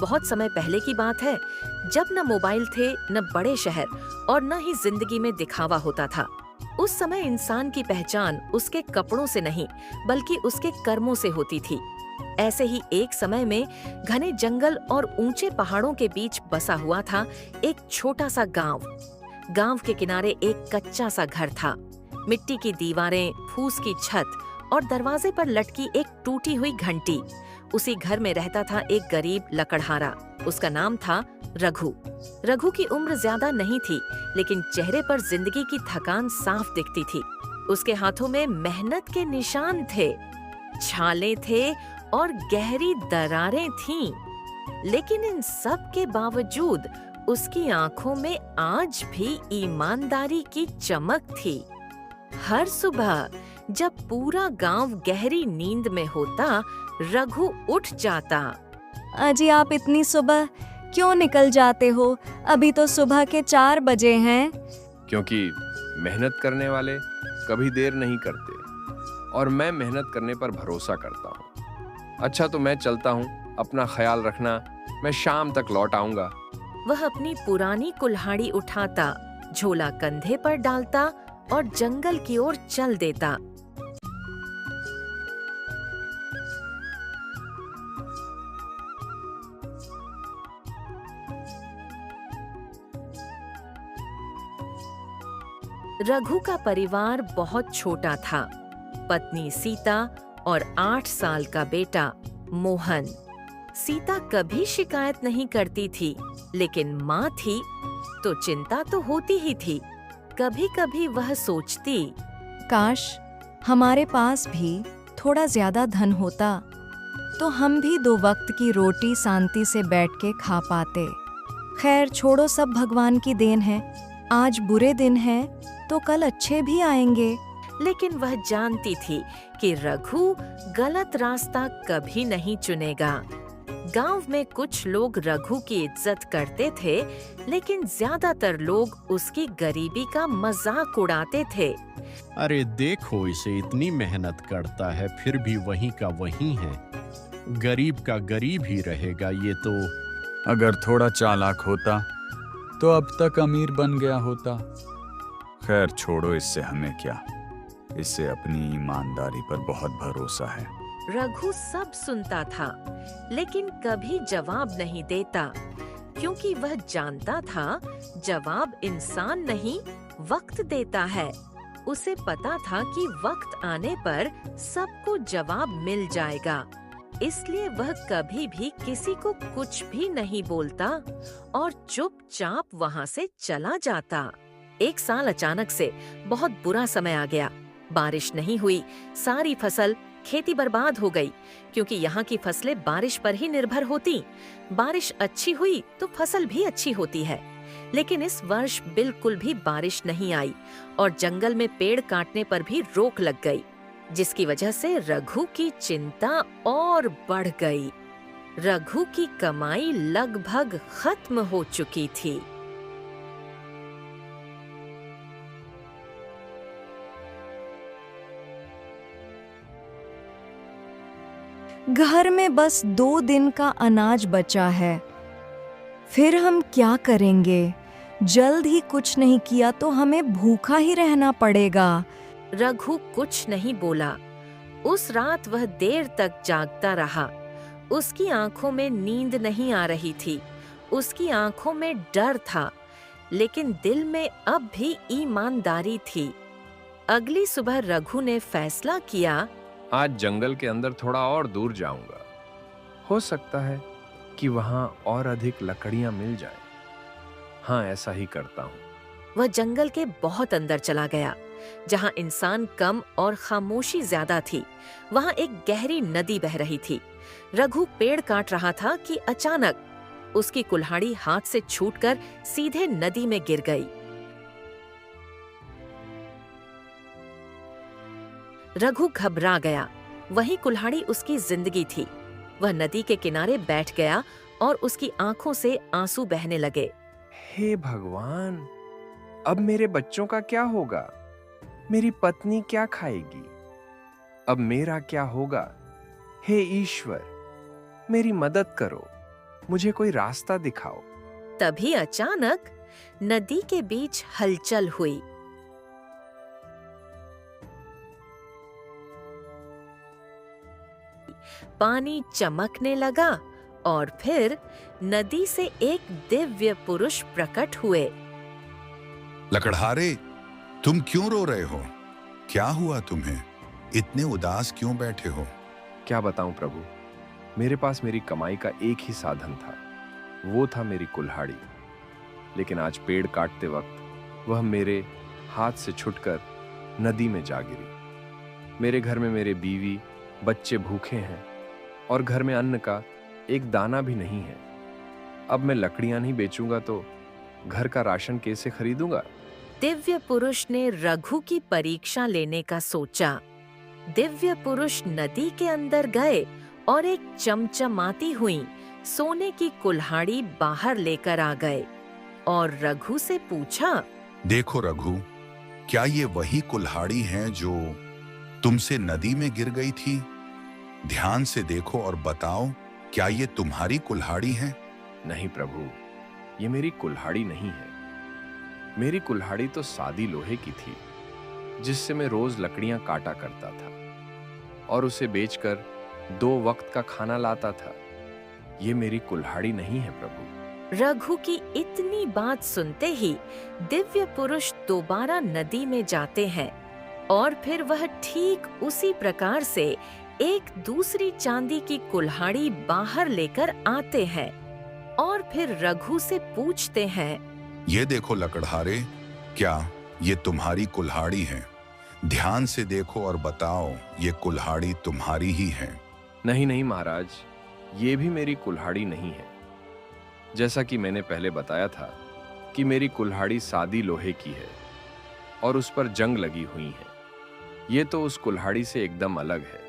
बहुत समय पहले की बात है, जब न मोबाइल थे, न बड़े शहर और न ही जिंदगी में दिखावा होता था। उस समय इंसान की पहचान उसके कपड़ों से नहीं, बल्कि उसके कर्मों से होती थी। ऐसे ही एक समय में घने जंगल और ऊंचे पहाड़ों के बीच बसा हुआ था एक छोटा सा गांव। गांव के किनारे एक कच्चा सा घर था। मिट्टी की दीवारें, फूस की छत और दरवाजे पर लटकी एक टूटी हुई घंटी। उसी घर में रहता था एक गरीब लकड़हारा। उसका नाम था रघु। रघु की उम्र ज्यादा नहीं थी, लेकिन चेहरे पर जिंदगी की थकान साफ दिखती थी। उसके हाथों में मेहनत के निशान थे, छाले थे और गहरी दरारें थीं। लेकिन इन सब के बावजूद उसकी आंखों में आज भी ईमानदारी की चमक थी। हर सुबह जब पूरा गांव गहरी नींद में होता, रघु उठ जाता। अजी, आप इतनी सुबह क्यों निकल जाते हो? अभी तो सुबह के 4 बजे हैं। क्योंकि मेहनत करने वाले कभी देर नहीं करते और मैं मेहनत करने पर भरोसा करता हूँ। अच्छा, तो मैं चलता हूँ, अपना ख्याल रखना, मैं शाम तक लौट आऊंगा। वह अपनी पुरानी कुल्हाड़ी उठाता, झोला कंधे पर डालता और जंगल की ओर चल देता। रघु का परिवार बहुत छोटा था। पत्नी सीता और 8 साल का बेटा मोहन। सीता कभी शिकायत नहीं करती थी, लेकिन माँ थी तो चिंता तो होती ही थी। कभी कभी वह सोचती, काश हमारे पास भी थोड़ा ज्यादा धन होता तो हम भी 2 वक्त की रोटी शांति से बैठ के खा पाते। खैर छोड़ो, सब भगवान की देन है। आज बुरे दिन है तो कल अच्छे भी आएंगे। लेकिन वह जानती थी कि रघु गलत रास्ता कभी नहीं चुनेगा। गांव में कुछ लोग रघु की इज्जत करते थे, लेकिन ज्यादातर लोग उसकी गरीबी का मजाक उड़ाते थे। अरे देखो, इसे इतनी मेहनत करता है फिर भी वहीं का वहीं है। गरीब का गरीब ही रहेगा ये तो। अगर थोड़ा चालाक होता तो अब तक अमीर बन गया होता। खैर छोड़ो, इससे हमें क्या, इससे अपनी ईमानदारी पर बहुत भरोसा है। रघु सब सुनता था, लेकिन कभी जवाब नहीं देता, क्योंकि वह जानता था जवाब इंसान नहीं, वक्त देता है। उसे पता था कि वक्त आने पर सबको जवाब मिल जाएगा। इसलिए वह कभी भी किसी को कुछ भी नहीं बोलता और चुपचाप वहाँ से चला जाता। एक साल अचानक से बहुत बुरा समय आ गया। बारिश नहीं हुई, सारी फसल खेती बर्बाद हो गई, क्योंकि यहाँ की फसलें बारिश पर ही निर्भर होती। बारिश अच्छी हुई तो फसल भी अच्छी होती है, लेकिन इस वर्ष बिल्कुल भी बारिश नहीं आई और जंगल में पेड़ काटने पर भी रोक लग गई, जिसकी वजह से रघु की चिंता और बढ़ गई। रघु की कमाई लगभग खत्म हो चुकी थी। घर में बस 2 दिन का अनाज बचा है। फिर हम क्या करेंगे? जल्द ही कुछ नहीं किया तो हमें भूखा ही रहना पड़ेगा। रघु कुछ नहीं बोला। उस रात वह देर तक जागता रहा। उसकी आंखों में नींद नहीं आ रही थी, उसकी आंखों में डर था, लेकिन दिल में अब भी ईमानदारी थी। अगली सुबह रघु ने फैसला किया, आज जंगल के अंदर थोड़ा और दूर जाऊंगा। हो सकता है कि वहां और अधिक लकड़ियां मिल जाएं। हाँ, ऐसा ही करता हूँ। वह जंगल के बहुत अंदर चला गया, जहाँ इंसान कम और खामोशी ज्यादा थी। वहाँ एक गहरी नदी बह रही थी। रघु पेड़ काट रहा था कि अचानक उसकी कुल्हाड़ी हाथ से छूटकर सीधे नदी में गिर गई। रघु घबरा गया। वही कुल्हाड़ी उसकी जिंदगी थी। वह नदी के किनारे बैठ गया और उसकी आंखों से आंसू बहने लगे। हे भगवान, अब मेरे बच्चों का क्या होगा? मेरी पत्नी क्या खाएगी? अब मेरा क्या होगा? हे ईश्वर, मेरी मदद करो। मुझे कोई रास्ता दिखाओ। तभी अचानक नदी के बीच हलचल हुई। पानी चमकने लगा और फिर नदी से एक दिव्य पुरुष प्रकट हुए। लकड़हारे, तुम क्यों रो रहे हो? क्या हुआ तुम्हें? इतने उदास क्यों बैठे हो? क्या बताऊं प्रभु, मेरे पास मेरी कमाई का एक ही साधन था, वो था मेरी कुल्हाड़ी। लेकिन आज पेड़ काटते वक्त वह मेरे हाथ से छूटकर नदी में जा गिरी। मेरे घर में मेरे बीवी बच्चे भूखे हैं और घर में अन्न का एक दाना भी नहीं है। अब मैं लकड़ियां नहीं बेचूंगा तो घर का राशन कैसे खरीदूंगा? दिव्य पुरुष ने रघु की परीक्षा लेने का सोचा। दिव्य पुरुष नदी के अंदर गए और एक चमचमाती हुई सोने की कुल्हाड़ी बाहर लेकर आ गए और रघु से पूछा, देखो रघु, क्या ये वही कुल्हाड़ी है जो तुमसे नदी में गिर गई थी? ध्यान से देखो और बताओ, क्या ये तुम्हारी कुल्हाड़ी है? नहीं प्रभु, ये मेरी कुल्हाड़ी नहीं है। मेरी कुल्हाड़ी तो सादी लोहे की थी, जिससे मैं रोज लकड़ियां काटा करता था और उसे बेचकर 2 वक्त का खाना लाता था। ये मेरी कुल्हाड़ी नहीं है प्रभु। रघु की इतनी बात सुनते ही दिव्य पुरुष दोबारा नदी में जाते हैं और फिर वह ठीक उसी प्रकार से एक दूसरी चांदी की कुल्हाड़ी बाहर लेकर आते हैं और फिर रघु से पूछते हैं, ये देखो लकड़हारे, क्या ये तुम्हारी कुल्हाड़ी है? ध्यान से देखो और बताओ, ये कुल्हाड़ी तुम्हारी ही है? नहीं नहीं महाराज, ये भी मेरी कुल्हाड़ी नहीं है। जैसा कि मैंने पहले बताया था कि मेरी कुल्हाड़ी सादी लोहे की है और उस पर जंग लगी हुई है। ये तो उस कुल्हाड़ी से एकदम अलग है।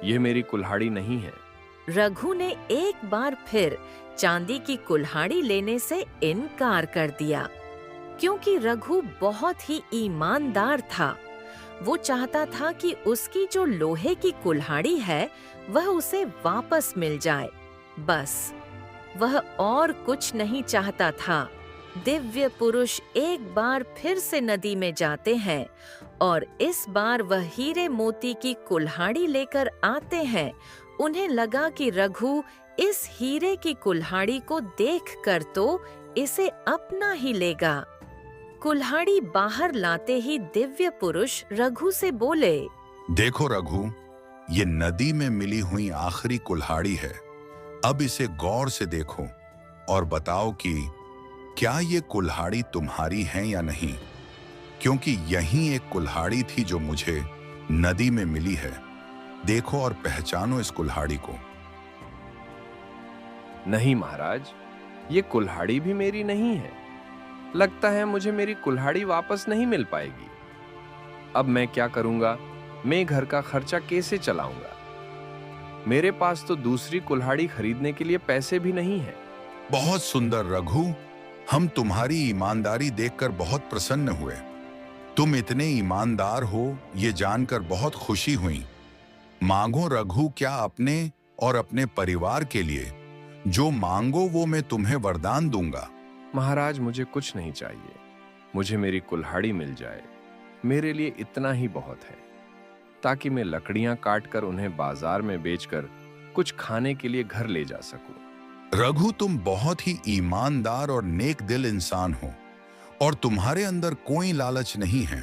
ये मेरी कुल्हाड़ी नहीं है। रघु ने एक बार फिर चांदी की कुल्हाड़ी लेने से इनकार कर दिया, क्योंकि रघु बहुत ही ईमानदार था। वो चाहता था कि उसकी जो लोहे की कुल्हाड़ी है वह उसे वापस मिल जाए, बस वह और कुछ नहीं चाहता था। दिव्य पुरुष एक बार फिर से नदी में जाते हैं और इस बार वह हीरे मोती की कुल्हाड़ी लेकर आते हैं। उन्हें लगा कि रघु इस हीरे की कुल्हाड़ी को देखकर तो इसे अपना ही लेगा। कुल्हाड़ी बाहर लाते ही दिव्य पुरुष रघु से बोले, देखो रघु, ये नदी में मिली हुई आखिरी कुल्हाड़ी है। अब इसे गौर से देखो और बताओ कि क्या ये कुल्हाड़ी तुम्हारी है या नहीं, क्योंकि यही एक कुल्हाड़ी थी जो मुझे नदी में मिली है। देखो और पहचानो इस कुल्हाड़ी को। नहीं महाराज, ये कुल्हाड़ी भी मेरी नहीं है। लगता है मुझे मेरी कुल्हाड़ी वापस नहीं मिल पाएगी। अब मैं क्या करूंगा? मैं घर का खर्चा कैसे चलाऊंगा? मेरे पास तो दूसरी कुल्हाड़ी खरीदने के लिए पैसे भी नहीं है। बहुत सुंदर रघु, हम तुम्हारी ईमानदारी देखकर बहुत प्रसन्न हुए। तुम इतने ईमानदार हो, ये जानकर बहुत खुशी हुई। मांगो रघु, क्या अपने और अपने परिवार के लिए जो मांगो वो मैं तुम्हें वरदान दूंगा। महाराज, मुझे कुछ नहीं चाहिए। मुझे मेरी कुल्हाड़ी मिल जाए, मेरे लिए इतना ही बहुत है, ताकि मैं लकड़ियां काटकर उन्हें बाजार में बेचकर कुछ खाने के लिए घर ले जा सकूं। रघु, तुम बहुत ही ईमानदार और नेक दिल इंसान हो और तुम्हारे अंदर कोई लालच नहीं है।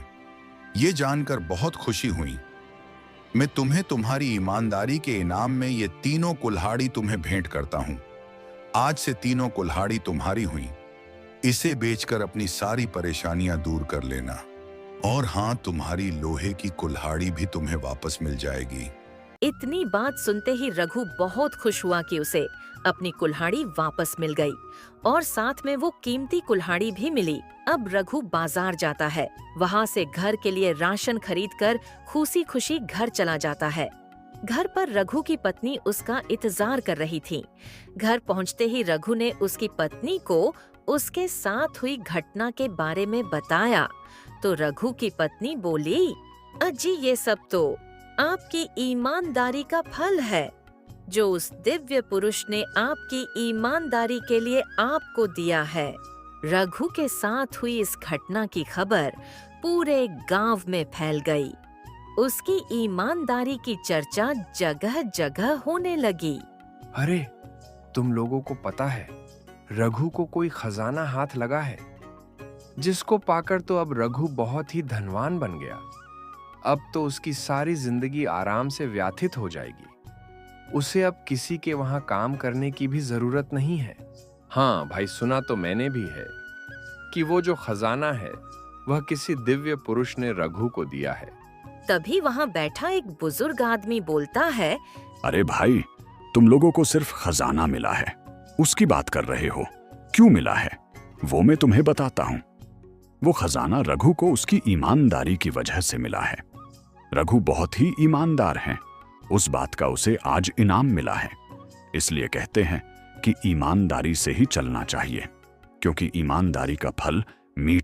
ये जानकर बहुत खुशी हुई। मैं तुम्हें तुम्हारी ईमानदारी के इनाम में ये तीनों कुल्हाड़ी तुम्हें भेंट करता हूं। आज से तीनों कुल्हाड़ी तुम्हारी हुई। इसे बेचकर अपनी सारी परेशानियां दूर कर लेना। और हाँ, तुम्हारी लोहे की कुल्हाड़ी भी तुम्हें वापस मिल जाएगी। इतनी बात सुनते ही रघु बहुत खुश हुआ कि उसे अपनी कुल्हाड़ी वापस मिल गई और साथ में वो कीमती कुल्हाड़ी भी मिली। अब रघु बाजार जाता है, वहाँ से घर के लिए राशन खरीदकर खुशी खुशी घर चला जाता है। घर पर रघु की पत्नी उसका इंतजार कर रही थी। घर पहुँचते ही रघु ने उसकी पत्नी को उसके साथ हुई घटना के बारे में बताया तो रघु की पत्नी बोली, अजी ये सब तो आपकी ईमानदारी का फल है। जो उस दिव्य पुरुष ने आपकी ईमानदारी के लिए आपको दिया है। रघु के साथ हुई इस घटना की खबर पूरे गांव में फैल गई। उसकी ईमानदारी की चर्चा जगह जगह होने लगी। अरे, तुम लोगों को पता है, रघु को कोई खजाना हाथ लगा है, जिसको पाकर तो अब रघु बहुत ही धनवान बन गया। अब तो उसकी सारी जिंदगी आराम से व्यतीत हो जाएगी। उसे अब किसी के वहां काम करने की भी जरूरत नहीं है। हाँ भाई, सुना तो मैंने भी है कि वो जो खजाना है वह किसी दिव्य पुरुष ने रघु को दिया है। तभी वहां बैठा एक बुजुर्ग आदमी बोलता है, अरे भाई, तुम लोगों को सिर्फ खजाना मिला है, उसकी बात कर रहे हो। क्यों मिला है वो मैं तुम्हें बताता हूं। वो खजाना रघु को उसकी ईमानदारी की वजह से मिला है। रघु बहुत ही ईमानदार हैं, उस बात का उसे आज इनाम मिला है। इसलिए कहते हैं कि ईमानदारी से ही चलना चाहिए, क्योंकि ईमानदारी का फल मीठा